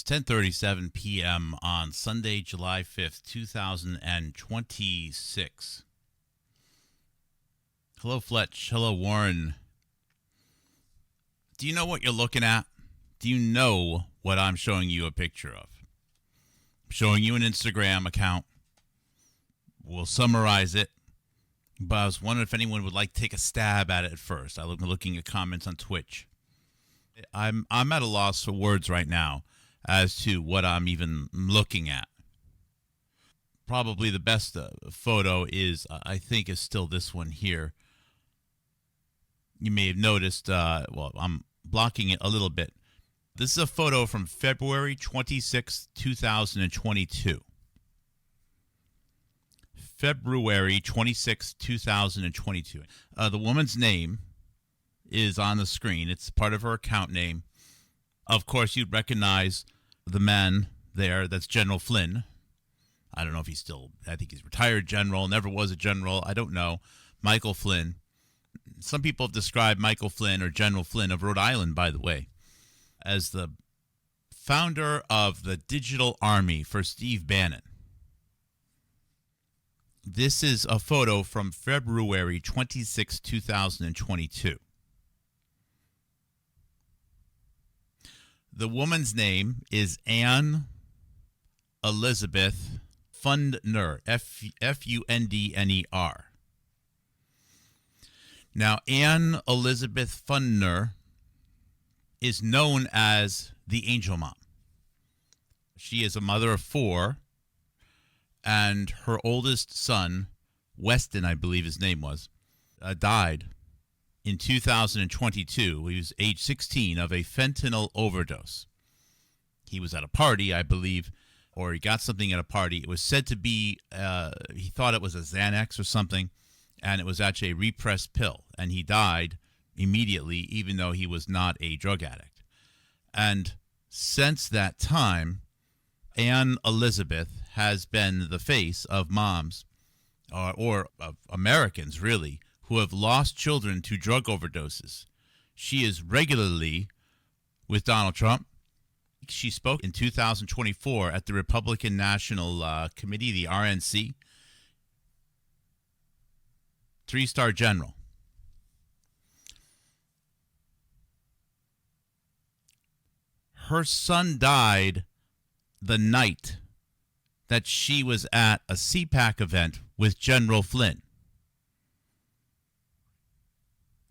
It's 10:37 p.m. on Sunday, July 5th, 2026. Hello, Fletch. Hello, Warren. Do you know what you're looking at? Do you know what I'm showing you a picture of? I'm showing you an Instagram account. We'll summarize it. But I was wondering if anyone would like to take a stab at it at first. I'm looking at comments on Twitch. I'm at a loss for words right now as to what I'm even looking at. Probably the best photo is, I think, is still this one here. You may have noticed, I'm blocking it a little bit. This is a photo from February 26, 2022. February 26, 2022. The woman's name is on the screen. It's part of her account name. Of course, you'd recognize the man there. That's General Flynn. I don't know if he's still, I think he's retired general, never was a general. I don't know. Michael Flynn. Some people have described Michael Flynn, or General Flynn of Rhode Island, by the way, as the founder of the digital army for Steve Bannon. This is a photo from February 26, 2022. The woman's name is Anne Elizabeth Fundner, Fundner. Now, Anne Elizabeth Fundner is known as the Angel Mom. She is a mother of 4, and her oldest son, Weston, I believe his name was, died in 2022. He was age 16 of a fentanyl overdose. He was at a party, I believe, or he got something at a party. It was said to be, he thought it was a Xanax or something, and it was actually a repressed pill, and he died immediately, even though he was not a drug addict. And since that time, Anne Elizabeth has been the face of moms, or of Americans, really, who have lost children to drug overdoses. She is regularly with Donald Trump. She spoke in 2024 at the Republican National Committee, the RNC. 3-star general. Her son died the night that she was at a CPAC event with General Flynn.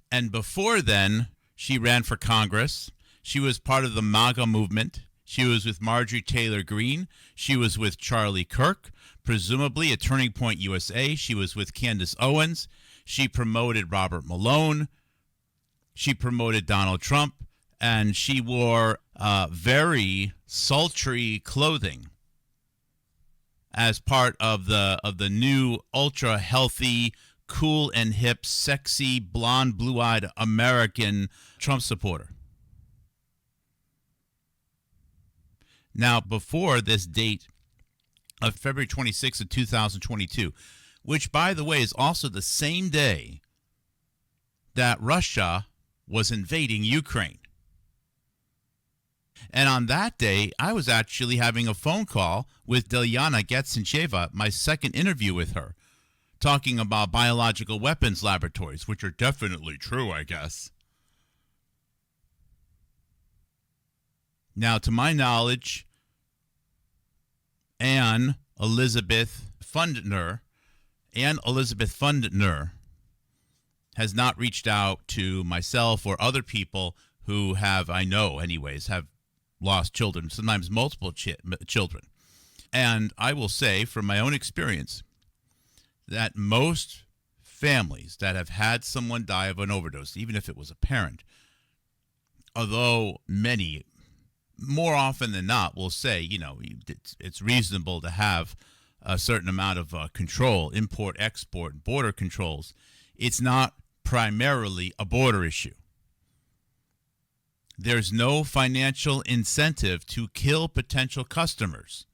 And before then, she ran for Congress. She was part of the MAGA movement. She was with Marjorie Taylor Greene. She was with Charlie Kirk, presumably at Turning Point USA. She was with Candace Owens. She promoted Robert Malone. She promoted Donald Trump. And she wore very sultry clothing as part of the new ultra-healthy, cool and hip, sexy, blonde, blue-eyed American Trump supporter. Now, before this date of February 26th of 2022, which, by the way, is also the same day that Russia was invading Ukraine. And on that day, I was actually having a phone call with Dilyana Getsencheva, my second interview with her, talking about biological weapons laboratories, which are definitely true, I guess. Now, to my knowledge, Anne Elizabeth Fundner has not reached out to myself or other people who have, I know anyways, have lost children, sometimes multiple children. And I will say from my own experience that most families that have had someone die of an overdose, even if it was a parent, although many, more often than not, will say, it's reasonable to have a certain amount of control, import, export, border controls. It's not primarily a border issue. There's no financial incentive to kill potential customers.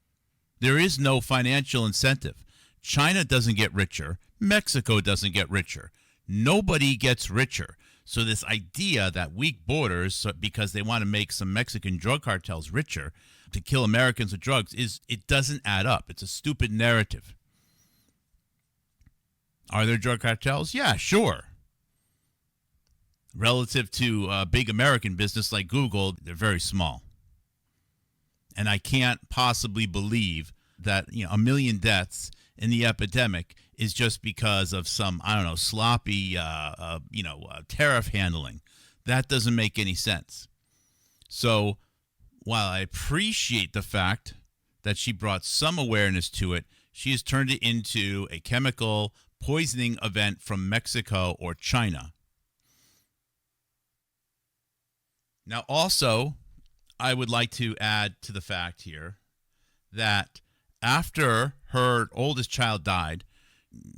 There is no financial incentive. China doesn't get richer. Mexico doesn't get richer. Nobody gets richer. So this idea that weak borders, because they want to make some Mexican drug cartels richer to kill Americans with drugs, it doesn't add up. It's a stupid narrative. Are there drug cartels? Yeah, sure. Relative to a big American business like Google, they're very small. And I can't possibly believe that 1 million deaths in the epidemic is just because of some, I don't know, sloppy, tariff handling. That doesn't make any sense. So while I appreciate the fact that she brought some awareness to it, she has turned it into a chemical poisoning event from Mexico or China. Now, also, I would like to add to the fact here that after her oldest child died,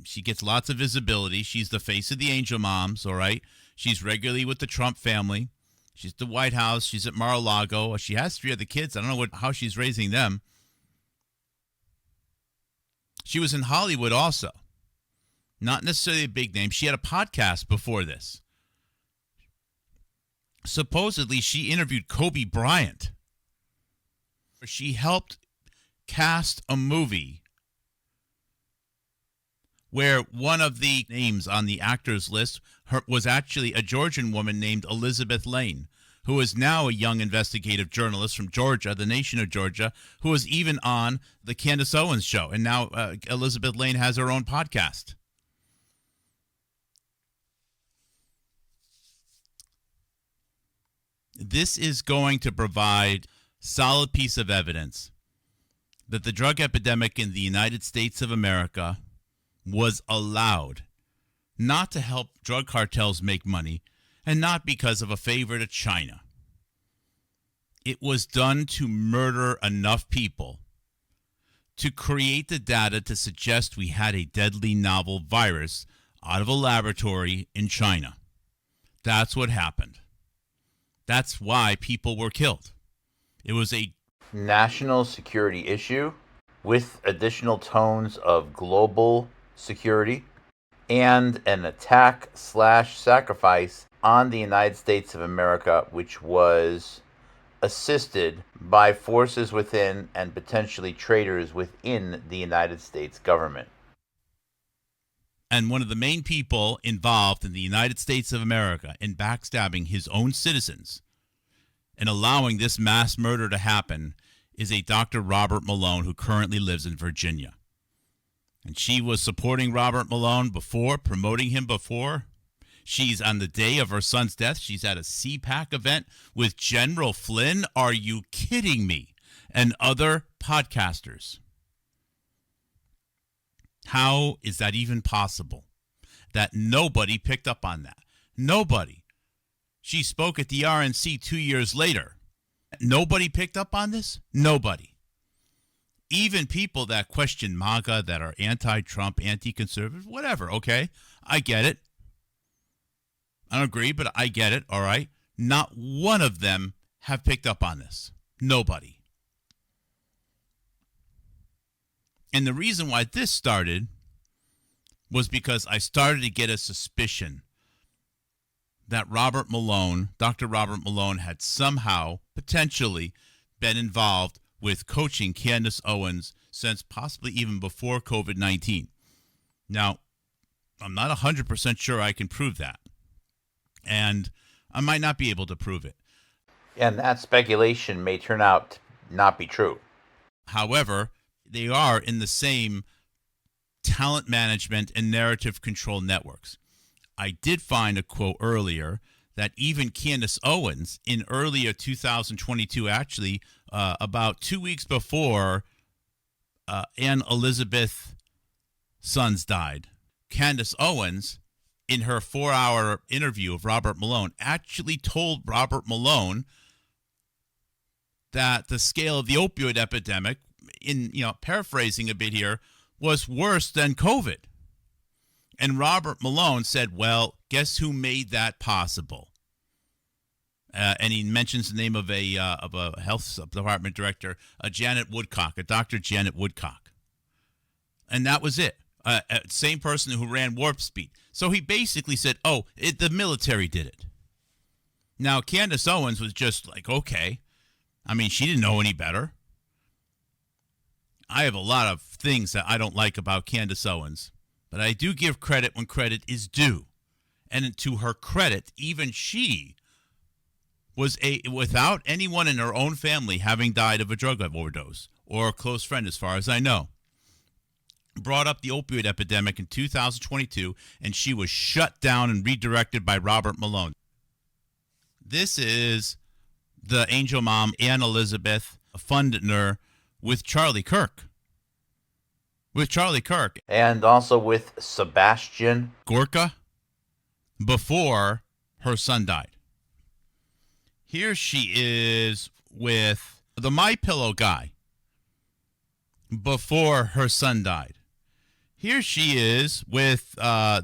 she gets lots of visibility. She's the face of the Angel Moms, all right? She's regularly with the Trump family. She's at the White House. She's at Mar-a-Lago. She has 3 other kids. I don't know how she's raising them. She was in Hollywood also. Not necessarily a big name. She had a podcast before this. Supposedly, she interviewed Kobe Bryant. She helped cast a movie where one of the names on the actors list was actually a Georgian woman named Elizabeth Lane, who is now a young investigative journalist from Georgia, the nation of Georgia, who was even on the Candace Owens show. And now Elizabeth Lane has her own podcast. This is going to provide solid piece of evidence that the drug epidemic in the United States of America was allowed not to help drug cartels make money and not because of a favor to China. It was done to murder enough people to create the data to suggest we had a deadly novel virus out of a laboratory in China. That's what happened. That's why people were killed. It was a national security issue with additional tones of global security and an attack/sacrifice on the United States of America, which was assisted by forces within and potentially traitors within the United States government. And one of the main people involved in the United States of America in backstabbing his own citizens and allowing this mass murder to happen is a Dr. Robert Malone who currently lives in Virginia. And she was supporting Robert Malone before, promoting him before. She's on the day of her son's death. She's at a CPAC event with General Flynn. Are you kidding me? And other podcasters. How is that even possible? That nobody picked up on that. Nobody. She spoke at the RNC 2 years later. Nobody picked up on this? Nobody. Even people that question MAGA, that are anti-Trump, anti-conservative, whatever, okay? I get it. I don't agree, but I get it, all right? Not one of them have picked up on this. Nobody. And the reason why this started was because I started to get a suspicion that Robert Malone, Dr. Robert Malone, had somehow, potentially, been involved with coaching Candace Owens since possibly even before COVID-19. Now, I'm not 100% sure I can prove that. And I might not be able to prove it. And that speculation may turn out to not be true. However, they are in the same talent management and narrative control networks. I did find a quote earlier that even Candace Owens in earlier 2022, actually about 2 weeks before Ann Elizabeth's sons died, Candace Owens, in her 4-hour interview of Robert Malone, actually told Robert Malone that the scale of the opioid epidemic, in paraphrasing a bit here, was worse than COVID. And Robert Malone said, well, guess who made that possible? And he mentions the name of a health department director, Janet Woodcock, a Dr. Janet Woodcock. And that was it. Same person who ran Warp Speed. So he basically said, the military did it. Now, Candace Owens was just like, okay. I mean, she didn't know any better. I have a lot of things that I don't like about Candace Owens, but I do give credit when credit is due. And to her credit, even she was without anyone in her own family having died of a drug overdose or a close friend, as far as I know, brought up the opioid epidemic in 2022, and she was shut down and redirected by Robert Malone. This is the angel mom, Ann Elizabeth Fundner, with Charlie Kirk. And also with Sebastian Gorka before her son died. Here she is with the MyPillow guy before her son died. Here she is with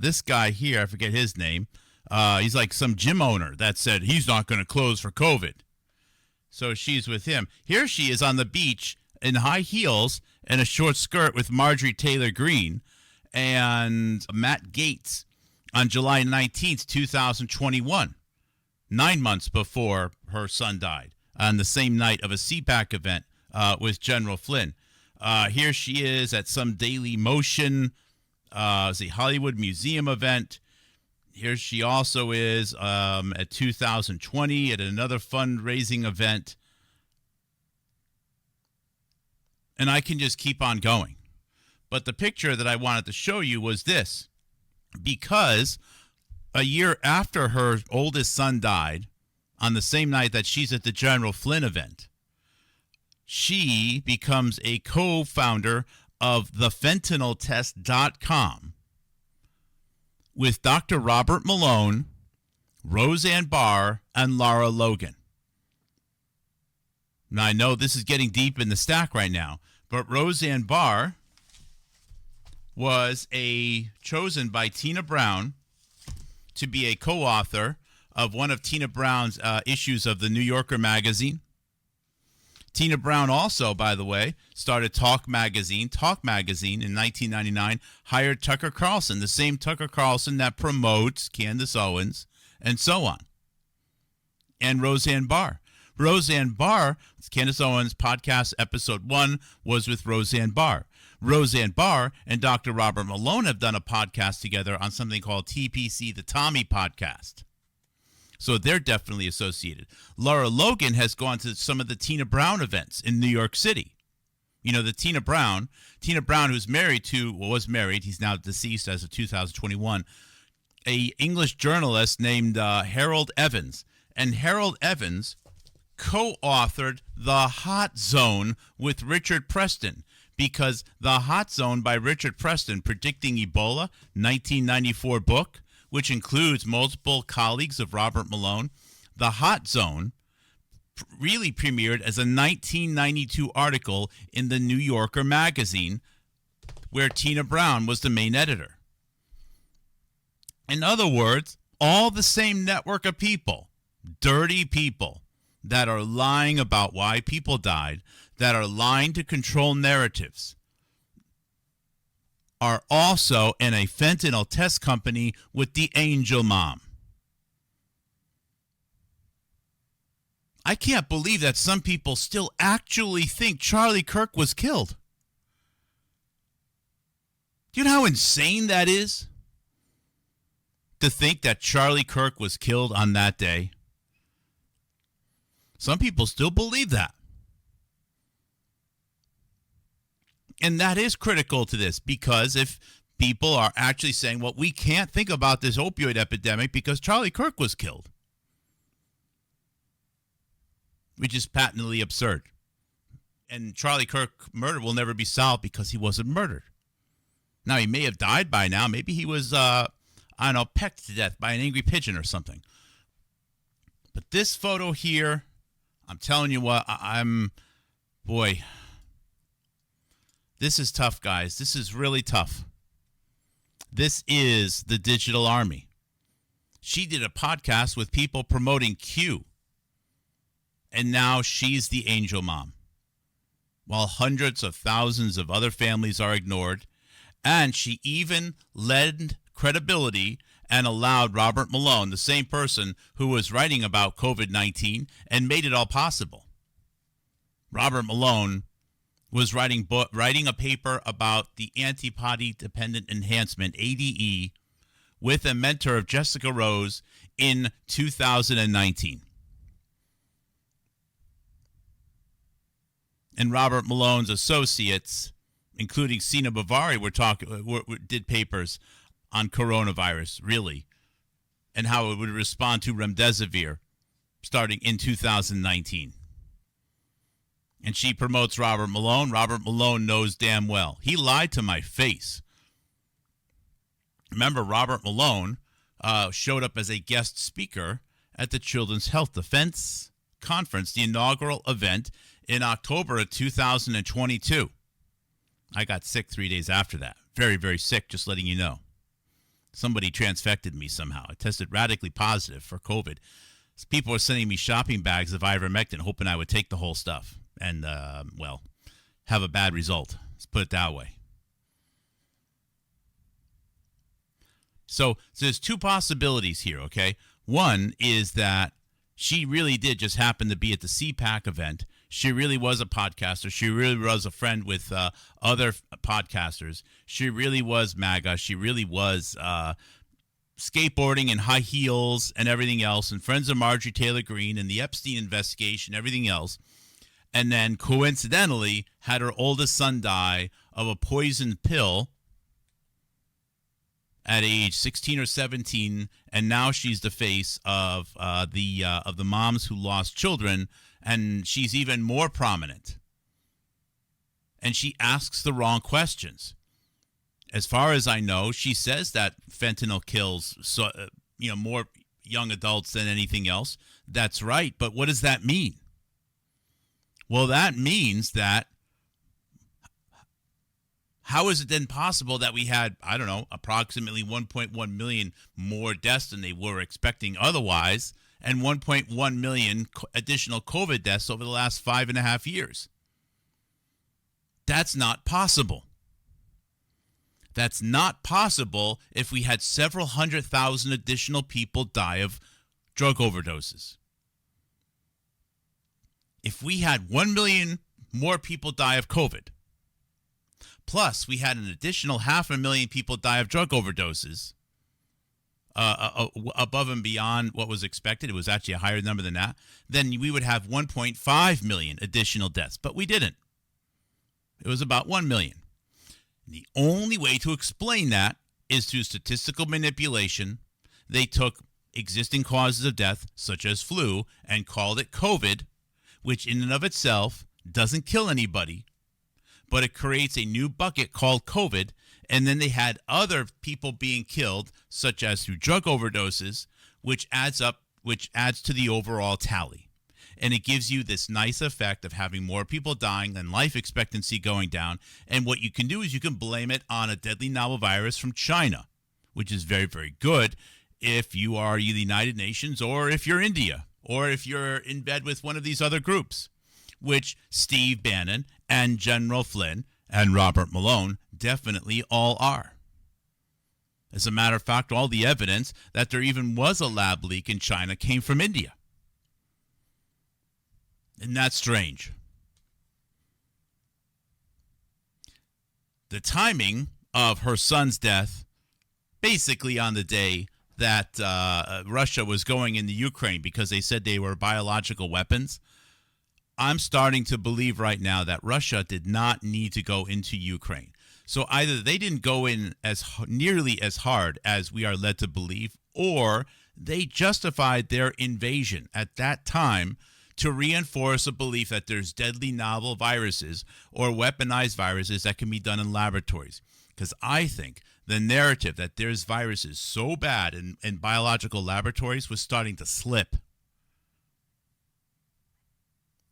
this guy here. I forget his name. He's like some gym owner that said he's not going to close for COVID. So she's with him. Here she is on the beach in high heels and a short skirt with Marjorie Taylor Greene and Matt Gaetz on July 19th, 2021, 9 months before her son died, on the same night of a CPAC event with General Flynn. Here she is at some Daily Motion, the Hollywood Museum event. Here she also is at 2020 at another fundraising event. And I can just keep on going. But the picture that I wanted to show you was this. Because a year after her oldest son died, on the same night that she's at the General Flynn event, she becomes a co-founder of thefentanyltest.com with Dr. Robert Malone, Roseanne Barr, and Lara Logan. Now, I know this is getting deep in the stack right now, but Roseanne Barr was chosen by Tina Brown to be a co-author of one of Tina Brown's issues of the New Yorker magazine. Tina Brown also, by the way, started Talk Magazine. Talk Magazine in 1999 hired Tucker Carlson, the same Tucker Carlson that promotes Candace Owens, and so on. And Roseanne Barr. Roseanne Barr, Candace Owens podcast episode 1 was with Roseanne Barr. Roseanne Barr and Dr. Robert Malone have done a podcast together on something called TPC, the Tommy Podcast. So they're definitely associated. Lara Logan has gone to some of the Tina Brown events in New York City. You know, the Tina Brown who's was married, he's now deceased as of 2021, a English journalist named Harold Evans. And Harold Evans co-authored The Hot Zone with Richard Preston, because The Hot Zone by Richard Preston, Predicting Ebola, 1994 book, which includes multiple colleagues of Robert Malone. The Hot Zone really premiered as a 1992 article in the New Yorker magazine, where Tina Brown was the main editor. In other words, all the same network of people, dirty people, that are lying about why people died, that are lying to control narratives, are also in a fentanyl test company with the angel mom. I can't believe that some people still actually think Charlie Kirk was killed. Do you know how insane that is? To think that Charlie Kirk was killed on that day. Some people still believe that. And that is critical to this, because if people are actually saying, well, we can't think about this opioid epidemic because Charlie Kirk was killed, which is patently absurd. And Charlie Kirk murder will never be solved because he wasn't murdered. Now, he may have died by now. Maybe he was, pecked to death by an angry pigeon or something. But this photo here, I'm telling you what, this is tough, guys. This is really tough. This is the digital army. She did a podcast with people promoting Q. And now she's the angel mom, while hundreds of thousands of other families are ignored. And she even lent credibility and allowed Robert Malone, the same person who was writing about COVID-19 and made it all possible. Robert Malone was writing a paper about the antibody dependent enhancement, ADE, with a mentor of Jessica Rose in 2019. And Robert Malone's associates, including Sina Bavari, did papers on coronavirus, really, and how it would respond to remdesivir starting in 2019. And she promotes Robert Malone. Robert Malone knows damn well. He lied to my face. Remember, Robert Malone showed up as a guest speaker at the Children's Health Defense Conference, the inaugural event in October of 2022. I got sick 3 days after that. Very, very sick, just letting you know. Somebody transfected me somehow. I tested radically positive for COVID. People were sending me shopping bags of ivermectin, hoping I would take the whole stuff and, have a bad result. Let's put it that way. So there's two possibilities here, okay? One is that she really did just happen to be at the CPAC event. She really was a podcaster. She really was a friend with other podcasters. She really was MAGA. She really was skateboarding and high heels and everything else, and friends of Marjorie Taylor Greene and the Epstein investigation, everything else. And then coincidentally had her oldest son die of a poisoned pill at age 16 or 17, and now she's the face of the moms who lost children, and she's even more prominent. And she asks the wrong questions. As far as I know, she says that fentanyl kills more young adults than anything else. That's right, but what does that mean? Well, that means that how is it then possible that we had, I don't know, approximately 1.1 million more deaths than they were expecting otherwise, and 1.1 million additional COVID deaths over the last 5.5 years? That's not possible. That's not possible if we had several 100,000 additional people die of drug overdoses. If we had 1 million more people die of COVID, plus we had an additional 500,000 people die of drug overdoses, above and beyond what was expected, it was actually a higher number than that, then we would have 1.5 million additional deaths. But we didn't. It was about 1 million. The only way to explain that is through statistical manipulation. They took existing causes of death, such as flu, and called it COVID, which in and of itself doesn't kill anybody, but it creates a new bucket called COVID. And then they had other people being killed, such as through drug overdoses, which adds to the overall tally. And it gives you this nice effect of having more people dying and life expectancy going down. And what you can do is you can blame it on a deadly novel virus from China, which is very, very good if you are the United Nations, or if you're India, or if you're in bed with one of these other groups, which Steve Bannon and General Flynn and Robert Malone definitely all are. As a matter of fact, all the evidence that there even was a lab leak in China came from India. Isn't that strange? The timing of her son's death, basically on the day that Russia was going into Ukraine because they said they were biological weapons. I'm starting to believe right now that Russia did not need to go into Ukraine. So either they didn't go in nearly as hard as we are led to believe, or they justified their invasion at that time to reinforce a belief that there's deadly novel viruses or weaponized viruses that can be done in laboratories. Because I think the narrative that there's viruses so bad in biological laboratories was starting to slip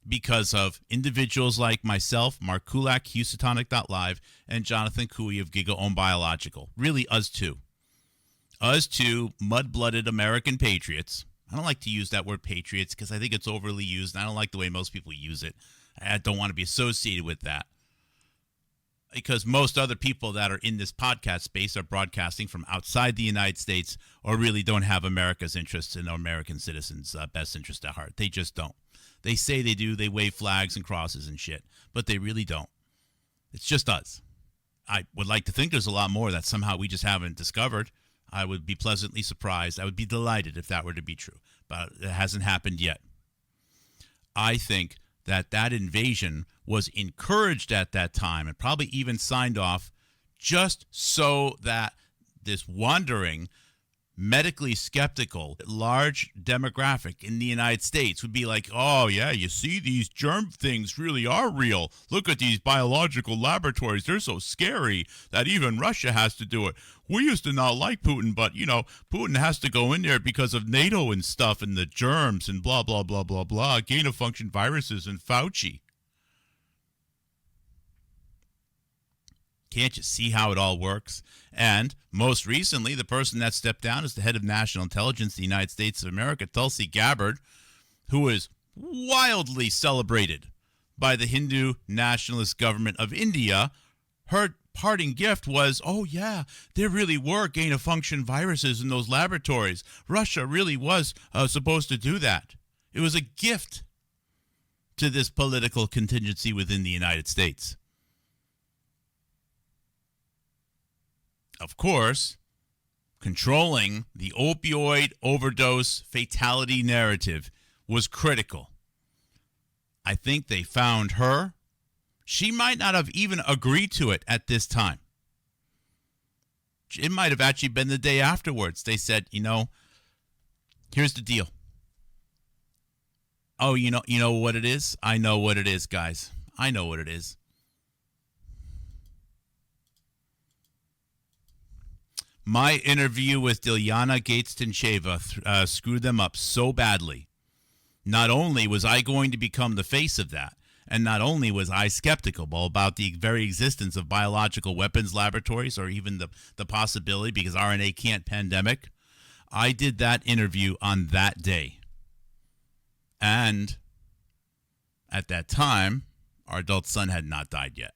because of individuals like myself, Mark Kulak, Houstonic.live, and Jonathan Cooey of Giga Ohm Biological. Really, us two. Us two mud-blooded American patriots. I don't like to use that word patriots because I think it's overly used, and I don't like the way most people use it. I don't want to be associated with that. because most other people that are in this podcast space are broadcasting from outside the United States or really don't have America's interests and American citizens' best interest at heart. They just don't. They say they do. They wave flags and crosses and shit, but they really don't. It's just us. I would like to think there's a lot more that somehow we just haven't discovered. I would be pleasantly surprised. I would be delighted if that were to be true, but it hasn't happened yet. I think that invasion was encouraged at that time and probably even signed off just so that this wandering, medically skeptical, large demographic in the United States would be like, oh, yeah, you see, these germ things really are real. Look at these biological laboratories. They're so scary that even Russia has to do it. We used to not like Putin, but, Putin has to go in there because of NATO and stuff and the germs and blah, blah, blah, blah, blah, gain-of-function viruses and Fauci. Can't you see how it all works? And most recently, the person that stepped down as the head of national intelligence of the United States of America, Tulsi Gabbard, who is wildly celebrated by the Hindu nationalist government of India. Her parting gift was, oh, yeah, there really were gain-of-function viruses in those laboratories. Russia really was supposed to do that. It was a gift to this political contingency within the United States. Of course, controlling the opioid overdose fatality narrative was critical. I think they found her. She might not have even agreed to it at this time. It might have actually been the day afterwards. They said, here's the deal. Oh, you know what it is? I know what it is, guys. I know what it is. My interview with Dilyana Gates-Tincheva screwed them up so badly. Not only was I going to become the face of that, and not only was I skeptical about the very existence of biological weapons laboratories or even the possibility, because RNA can't pandemic, I did that interview on that day. And at that time, our adult son had not died yet.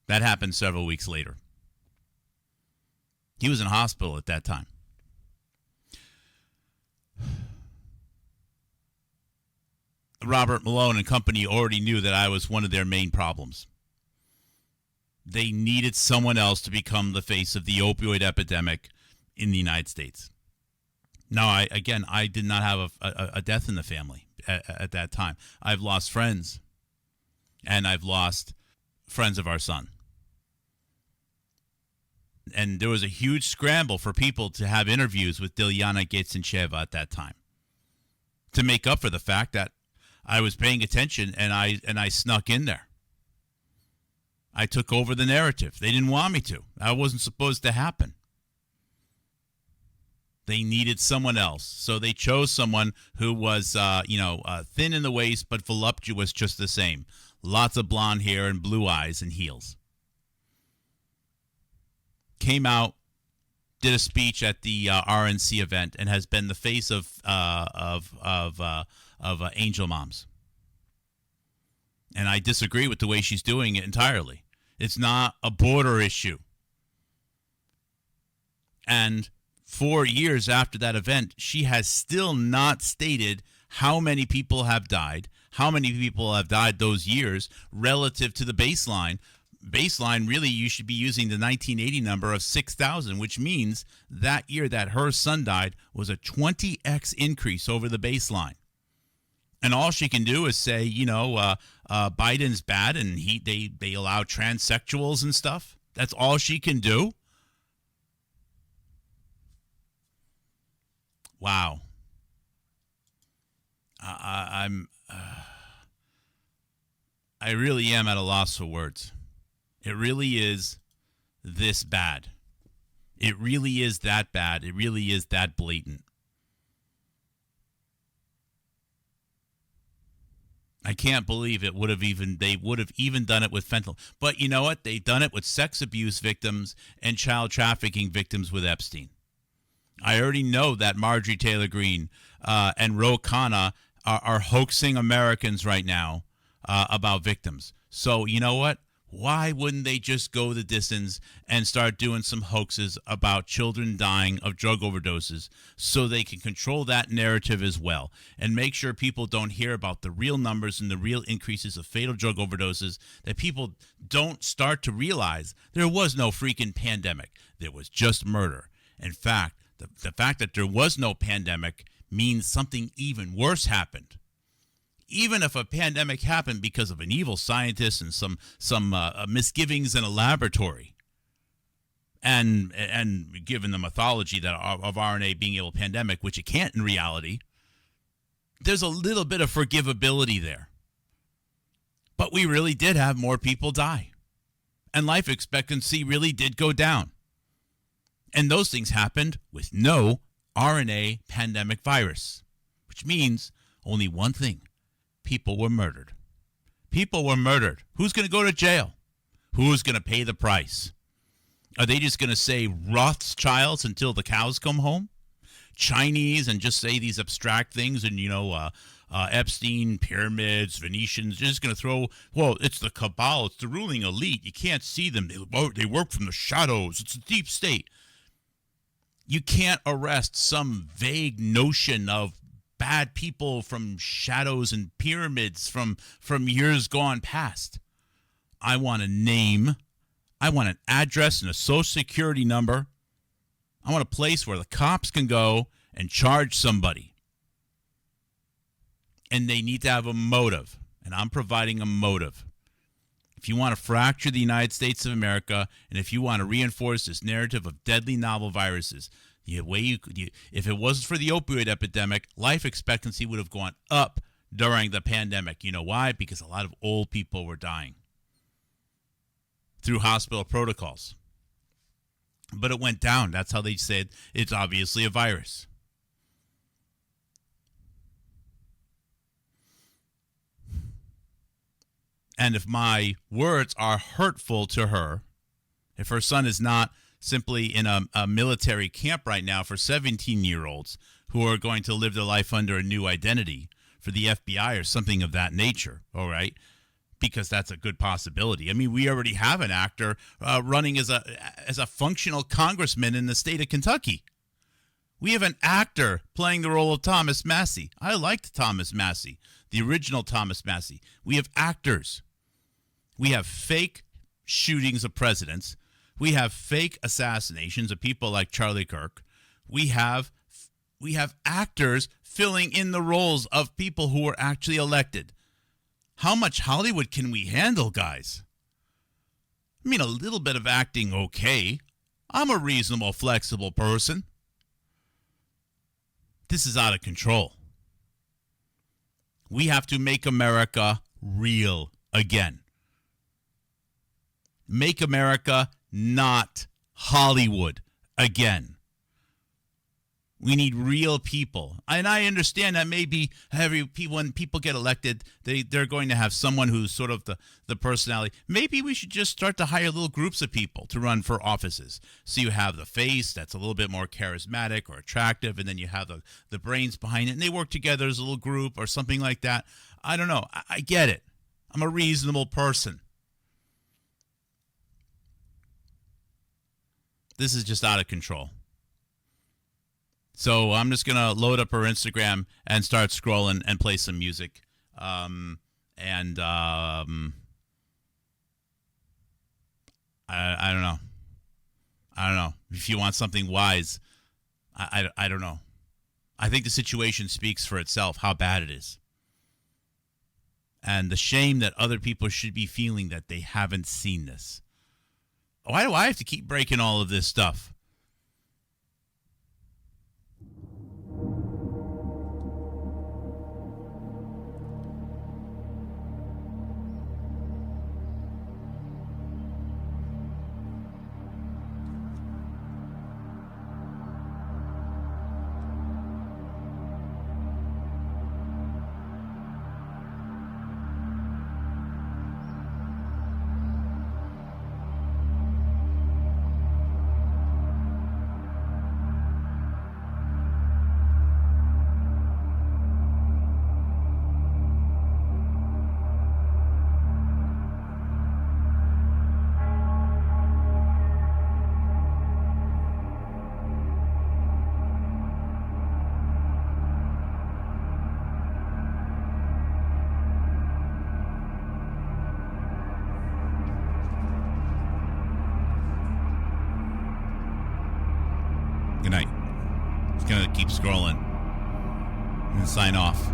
That happened several weeks later. He was in hospital at that time. Robert Malone and company already knew that I was one of their main problems. They needed someone else to become the face of the opioid epidemic in the United States. Now, I did not have a death in the family at that time. I've lost friends, and I've lost friends of our son. And there was a huge scramble for people to have interviews with Dilyana Gates-Tincheva at that time to make up for the fact that I was paying attention and I snuck in there. I took over the narrative. They didn't want me to. That wasn't supposed to happen. They needed someone else. So they chose someone who was, thin in the waist but voluptuous just the same. Lots of blonde hair and blue eyes and heels. Came out, did a speech at the RNC event, and has been the face of Angel Moms. And I disagree with the way she's doing it entirely. It's not a border issue. And 4 years after that event, she has still not stated how many people have died, how many people have died those years relative to the baseline. Baseline, really, you should be using the 1980 number of 6,000, which means that year that her son died was a 20x increase over the baseline. And all she can do is say, Biden's bad and they allow transsexuals and stuff. That's all she can do. Wow. I really am at a loss for words. It really is this bad. It really is that bad. It really is that blatant. I can't believe they would have even done it with fentanyl. But you know what? They've done it with sex abuse victims and child trafficking victims with Epstein. I already know that Marjorie Taylor Greene and Ro Khanna are hoaxing Americans right now about victims. So you know what? Why wouldn't they just go the distance and start doing some hoaxes about children dying of drug overdoses so they can control that narrative as well and make sure people don't hear about the real numbers and the real increases of fatal drug overdoses, that people don't start to realize there was no freaking pandemic. There was just murder. In fact, the fact that there was no pandemic means something even worse happened. Even if a pandemic happened because of an evil scientist and some misgivings in a laboratory, and given the mythology that of RNA being able to pandemic, which it can't in reality, there's a little bit of forgivability there. But we really did have more people die, and life expectancy really did go down. And those things happened with no RNA pandemic virus, which means only one thing. People were murdered. People were murdered. Who's going to go to jail? Who's going to pay the price? Are they just going to say Rothschilds until the cows come home? Chinese and just say these abstract things and, Epstein, pyramids, Venetians, just going to throw, well, it's the cabal, it's the ruling elite. You can't see them. They work from the shadows. It's a deep state. You can't arrest some vague notion of bad people from shadows and pyramids from years gone past. I want a name. I want an address and a social security number. I want a place where the cops can go and charge somebody. And they need to have a motive. And I'm providing a motive. If you want to fracture the United States of America, and if you want to reinforce this narrative of deadly novel viruses, if it wasn't for the opioid epidemic, life expectancy would have gone up during the pandemic. You know why? Because a lot of old people were dying through hospital protocols. But it went down. That's how they said it's obviously a virus. And if my words are hurtful to her, if her son is not simply in a military camp right now for 17-year-olds who are going to live their life under a new identity for the FBI or something of that nature, all right? Because that's a good possibility. I mean, we already have an actor running as a functional congressman in the state of Kentucky. We have an actor playing the role of Thomas Massey. I liked Thomas Massey, the original Thomas Massey. We have actors. We have fake shootings of presidents. We have fake assassinations of people like Charlie Kirk. We have actors filling in the roles of people who were actually elected. How much Hollywood can we handle, guys? I mean, a little bit of acting, okay. I'm a reasonable, flexible person. This is out of control. We have to make America real again. Make America not Hollywood again. We need real people. And I understand that maybe when people get elected, they're going to have someone who's sort of the personality. Maybe we should just start to hire little groups of people to run for offices. So you have the face that's a little bit more charismatic or attractive, and then you have the brains behind it, and they work together as a little group or something like that. I don't know. I get it. I'm a reasonable person. This is just out of control. So I'm just going to load up her Instagram and start scrolling and play some music. I don't know. I don't know. If you want something wise, I don't know. I think the situation speaks for itself, how bad it is. And the shame that other people should be feeling that they haven't seen this. Why do I have to keep breaking all of this stuff? going to keep scrolling and sign off.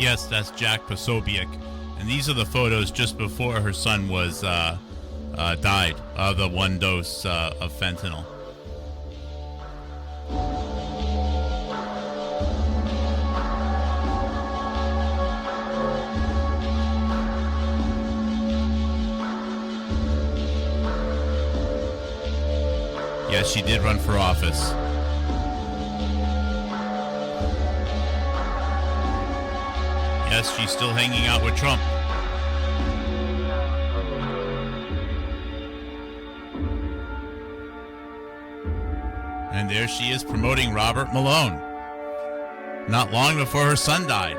Yes, that's Jack Posobiec. And these are the photos just before her son was died of the one dose of fentanyl. Yes, she did run for office. Yes, she's still hanging out with Trump. And there she is promoting Robert Malone. Not long before her son died.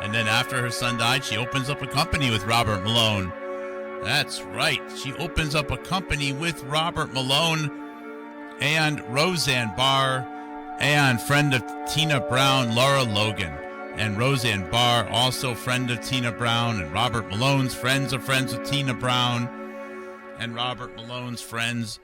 And then after her son died, she opens up a company with Robert Malone. That's right. She opens up a company with Robert Malone and Roseanne Barr and friend of Tina Brown, Laura Logan. And Roseanne Barr, also friend of Tina Brown, and Robert Malone's friends are friends with Tina Brown. And Robert Malone's friends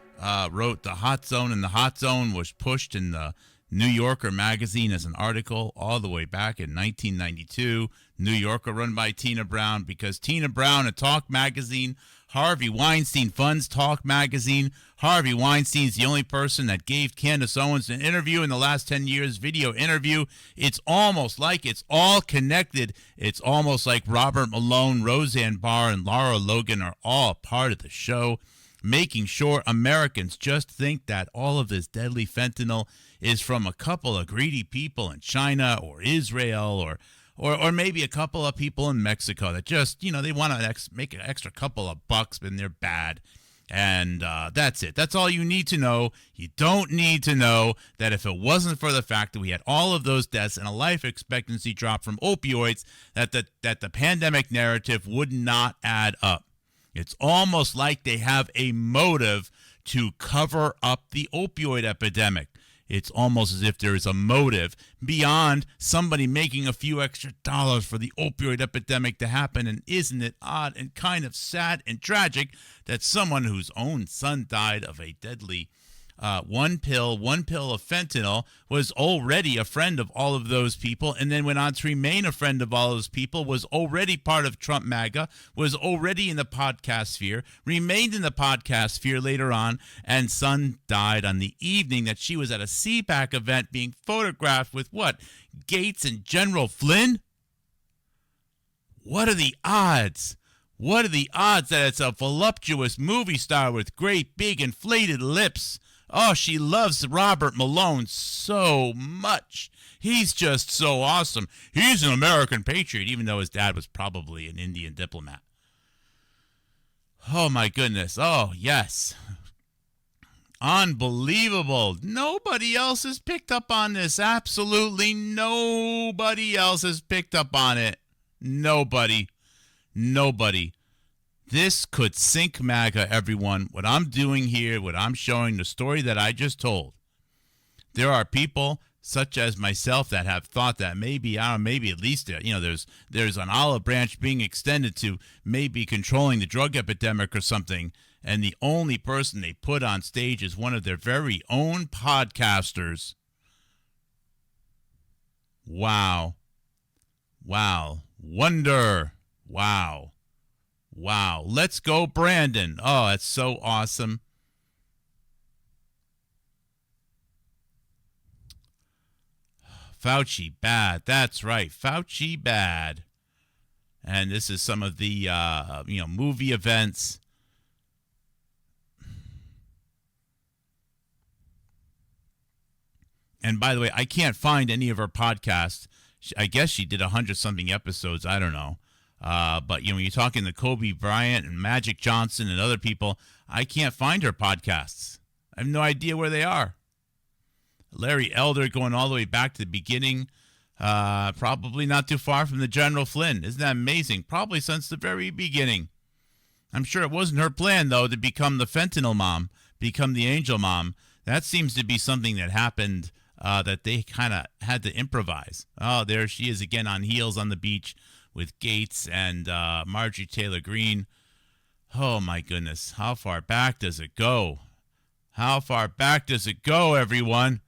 wrote The Hot Zone, and The Hot Zone was pushed in the New Yorker magazine as an article all the way back in 1992. New Yorker run by Tina Brown, because Tina Brown at Talk Magazine, Harvey Weinstein funds Talk Magazine. Harvey Weinstein's the only person that gave Candace Owens an interview in the last 10 years, video interview. It's almost like it's all connected. It's almost like Robert Malone, Roseanne Barr, and Laura Logan are all part of the show, making sure Americans just think that all of this deadly fentanyl is from a couple of greedy people in China or Israel or maybe a couple of people in Mexico that just, they want to make an extra couple of bucks and they're bad. And that's it. That's all you need to know. You don't need to know that if it wasn't for the fact that we had all of those deaths and a life expectancy drop from opioids, that the pandemic narrative would not add up. It's almost like they have a motive to cover up the opioid epidemic. It's almost as if there is a motive beyond somebody making a few extra dollars for the opioid epidemic to happen. And isn't it odd and kind of sad and tragic that someone whose own son died of a deadly one pill of fentanyl was already a friend of all of those people, and then went on to remain a friend of all those people, was already part of Trump MAGA, was already in the podcast sphere, remained in the podcast sphere later on, and son died on the evening that she was at a CPAC event being photographed with what? Gates and General Flynn? What are the odds? What are the odds that it's a voluptuous movie star with great big inflated lips? Oh, she loves Robert Malone so much. He's just so awesome. He's an American patriot, even though his dad was probably an Indian diplomat. Oh, my goodness. Oh, yes. Unbelievable. Nobody else has picked up on this. Absolutely nobody else has picked up on it. Nobody. This could sink MAGA, everyone. What I'm doing here, what I'm showing, the story that I just told. There are people such as myself that have thought that maybe at least there's an olive branch being extended to maybe controlling the drug epidemic or something, and the only person they put on stage is one of their very own podcasters. Wow. Wonder. Wow. Let's go, Brandon. Oh, that's so awesome. Fauci bad. That's right. Fauci bad. And this is some of the movie events. And by the way, I can't find any of her podcasts. I guess she did 100-something episodes. I don't know. But when you're talking to Kobe Bryant and Magic Johnson and other people, I can't find her podcasts. I have no idea where they are. Larry Elder going all the way back to the beginning, probably not too far from the General Flynn. Isn't that amazing? Probably since the very beginning. I'm sure it wasn't her plan, though, to become the fentanyl mom, become the angel mom. That seems to be something that happened that they kind of had to improvise. Oh, there she is again on heels on the beach with Gates and Marjorie Taylor Greene. Oh, my goodness. How far back does it go? How far back does it go, everyone?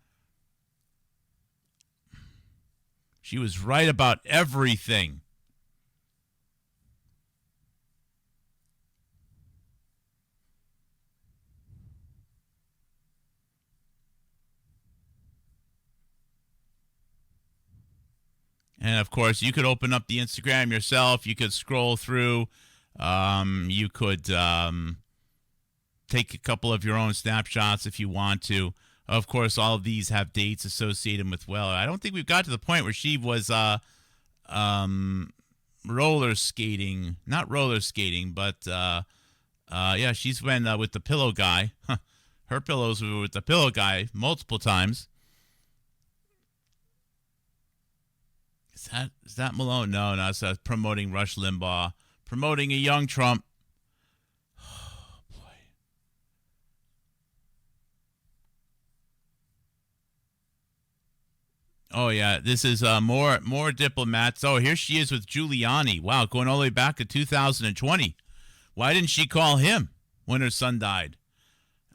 She was right about everything. And of course, you could open up the Instagram yourself. You could scroll through. You could take a couple of your own snapshots if you want to. Of course, all of these have dates associated with. Well, I don't think we've got to the point where she was roller skating. Not roller skating, but yeah, she's been with the pillow guy. Her pillows were with the pillow guy multiple times. Is that Malone? No, it's promoting Rush Limbaugh, promoting a young Trump. Oh boy. Oh yeah, this is more diplomats. Oh, here she is with Giuliani. Wow, going all the way back to 2020. Why didn't she call him when her son died?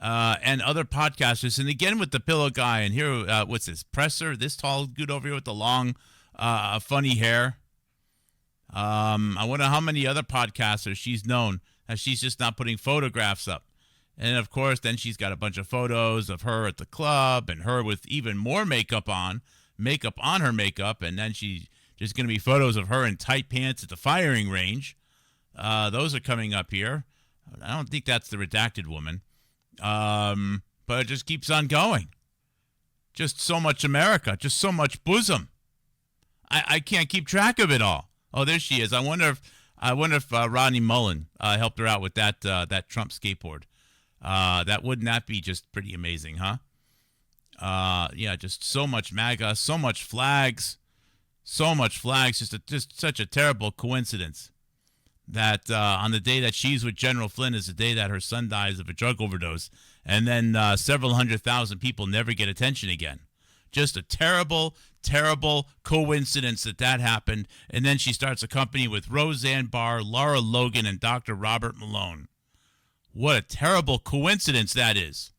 And other podcasters, and again with the pillow guy. And here, what's this presser? This tall dude over here with the long, funny hair. I wonder how many other podcasters she's known that she's just not putting photographs up. And of course, then she's got a bunch of photos of her at the club and her with even more makeup on her makeup, and then there's going to be photos of her in tight pants at the firing range. Those are coming up here. I don't think that's the redacted woman. But it just keeps on going. Just so much America, just so much bosom. I can't keep track of it all. Oh, there she is. I wonder if Rodney Mullen helped her out with that Trump skateboard. Wouldn't that be just pretty amazing, huh? Yeah, just so much MAGA, so much flags. Just such a terrible coincidence that on the day that she's with General Flynn is the day that her son dies of a drug overdose, and then several 100,000 people never get attention again. Just a terrible, terrible coincidence that happened, and then she starts a company with Roseanne Barr, Laura Logan, and Dr. Robert Malone. What a terrible coincidence that is.